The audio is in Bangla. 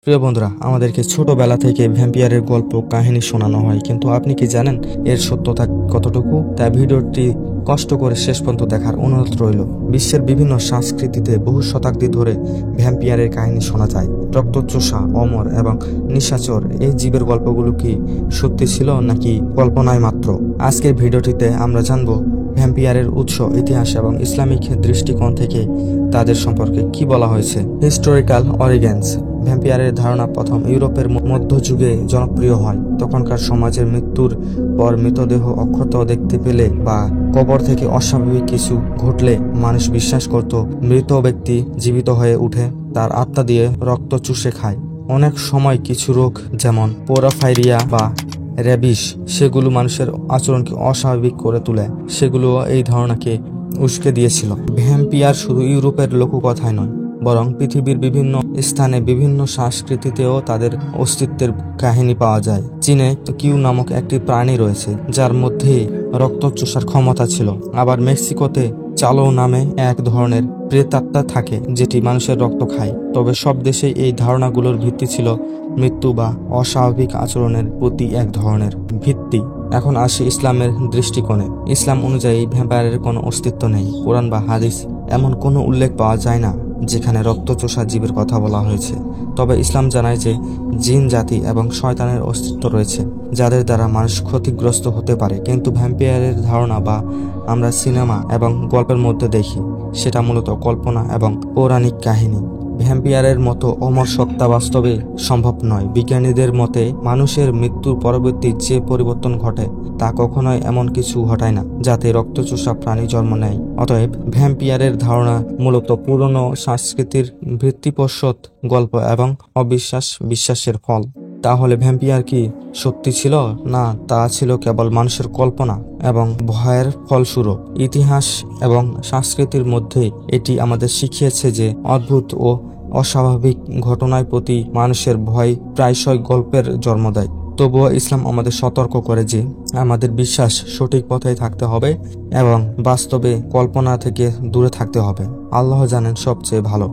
প্রিয় বন্ধুরা, আমাদেরকে ছোটবেলা থেকে ভ্যাম্পিয়ারের গল্প কাহিনী শোনানো হয়, কিন্তু আপনি কি জানেন এর সত্যতা কতটুকু? তাই ভিডিওটি কষ্ট করে শেষ পর্যন্ত দেখার অনুরোধ রইল। বিশ্বের বিভিন্ন সংস্কৃতিতে বহু শতাব্দী ধরে ভ্যাম্পিয়ারের কাহিনী শোনা যায়। রক্তচোষা, অমর এবং নিশাচর এই জীবের গল্পগুলো কি সত্যি ছিল নাকি কল্পনায় মাত্র? আজকের ভিডিওটিতে আমরা জানব ভ্যাম্পিয়ারের উৎস, ইতিহাস এবং ইসলামিক দৃষ্টিকোণ থেকে তাদের সম্পর্কে কি বলা হয়েছে। Historical origins. ভ্যাম্পিয়ারের ধারণা প্রথম ইউরোপের মধ্যযুগে জনপ্রিয় হয়। তখনকার সমাজের মৃত্যুর পর মৃতদেহ অক্ষত দেখতে পেলে বা কবর থেকে অস্বাভাবিক কিছু ঘটলে মানুষ বিশ্বাস করত মৃত ব্যক্তি জীবিত হয়ে উঠে তার আত্মা দিয়ে রক্ত চুষে খায়। অনেক সময় কিছু রোগ যেমন পোরাফাইরিয়া বা র্যাবিস সেগুলো মানুষের আচরণকে অস্বাভাবিক করে তোলে। সেগুলো এই ধারণাকে উস্কে দিয়েছিল। ভ্যাম্পিয়ার শুধু ইউরোপের লোককথায় নয়, বরং পৃথিবীর বিভিন্ন স্থানে বিভিন্ন সংস্কৃতিতেও তাদের অস্তিত্বের কাহিনী পাওয়া যায়। চীনে কিউ নামক একটি প্রাণী রয়েছে যার মধ্যে রক্ত চোষার ক্ষমতা ছিল। আবার মেক্সিকোতে চালো নামে এক ধরনের প্রেতাত্মা থাকে যেটি মানুষের রক্ত খায়। তবে সব দেশেই এই ধারণাগুলোর ভিত্তি ছিল মৃত্যু বা অস্বাভাবিক আচরণের প্রতি এক ধরনের ভিত্তি। এখন আসি ইসলামের দৃষ্টিকোণে। ইসলাম অনুযায়ী ভ্যাম্পায়ারের কোনো অস্তিত্ব নেই। কোরআন বা হাদিস এমন কোনো উল্লেখ পাওয়া যায় না যেখানে রক্তচোষা জীবের কথা বলা হয়েছে। তবে ইসলাম জানায় যে জিন জাতি এবং শয়তানের অস্তিত্ব রয়েছে যাদের দ্বারা মানুষ ক্ষতিগ্রস্ত হতে পারে। কিন্তু ভ্যাম্পায়ারের ধারণা বা আমরা সিনেমা এবং গল্পের মধ্যে দেখি সেটা মূলত কল্পনা এবং পৌরাণিক কাহিনী। ভ্যাম্পিয়ারের মতো অমর সত্তা বাস্তবে সম্ভব নয়। বিজ্ঞানীদের মতে মানুষের মৃত্যুর পরবর্তী যে পরিবর্তন ঘটে তা কখনোই এমন কিছু ঘটায় না যাতে রক্তচোষা প্রাণী জন্ম নেয়। অতএব ভ্যাম্পিয়ারের ধারণা মূলত পুরনো সংস্কৃতির ভিত্তিপ্রস্তর গল্প এবং বিশ্বাসের ফল। তাহলে ভ্যাম্পিয়ার কি সত্যি ছিল, না তা ছিল কেবল মানুষের কল্পনা এবং ভয়ের ফলস্বরূপ? ইতিহাস এবং সংস্কৃতির মধ্যে এটি আমাদের শিখিয়েছে যে অদ্ভুত ও অস্বাভাবিক ঘটনার প্রতি মানুষের ভয় প্রায়শই গল্পের জন্ম দেয়। তবুও ইসলাম আমাদের সতর্ক করে যে আমাদের বিশ্বাস সঠিক পথে থাকতে হবে এবং বাস্তবে কল্পনা থেকে দূরে থাকতে হবে। আল্লাহ জানেন সবচেয়ে ভালো।